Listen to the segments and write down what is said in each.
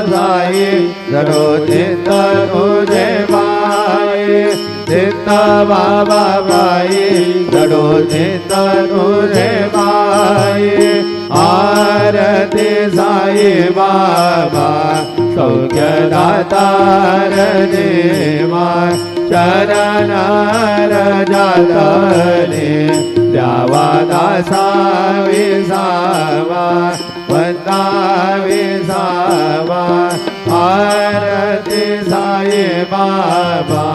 साई जडो चित्त तुझे माये चित्त बाबा बाई जडो चित्त तुझे माये आरती साई बाबा सौख्य दातार देवा चरण रजातले द्यावा दासा विसावा वंदा विसावा आरती साई बाबा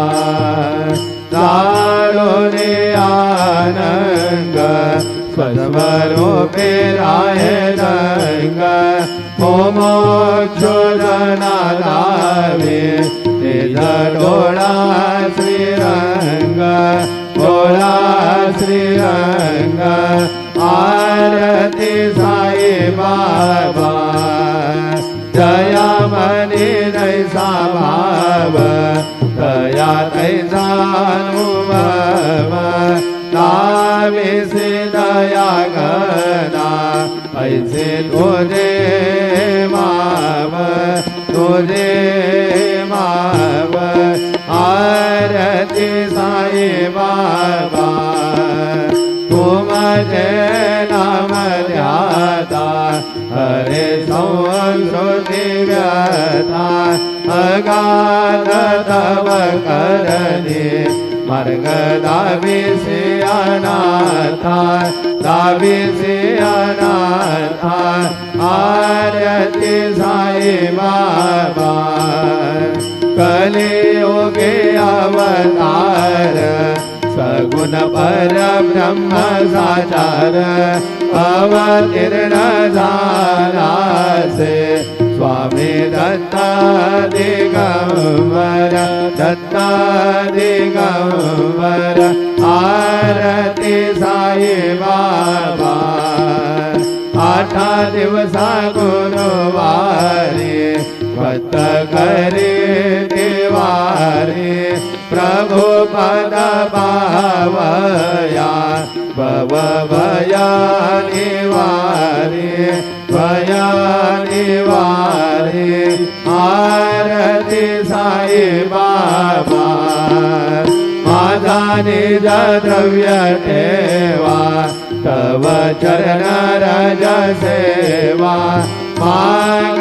चालोने आनंद स्वस्वरूपे राय रंग मोक्षोदना लावे तेज डोळा श्रीरंग डोळा श्रीरंग आरती साई बाबा जया मनी नैसा भाव दया तैसा अनुभव नाविसे दया गना ऐसे तुझे माव आरती साई बाबा तुमचे नाम ध्याता हरे संस्कृति व्यथा अगाध तव करणे मार्ग दाविसे अनाथा दाविसे अनाथा आरती साई बाबा कलियुगे अवतार सगुण परब्रह्म साचार अवतीर्ण झाला से स्वामी दत्ता दिगंबर दत्ता दिगंबर आरती साई बाबा 8 दिवसा गुरुवारी भक्त करे देवारे प्रभु पद पावया भव भया निवारे भया निवारे आरती साई बाबा माझा निज द्रव्य ठेवा तव चरण रज सेवा माग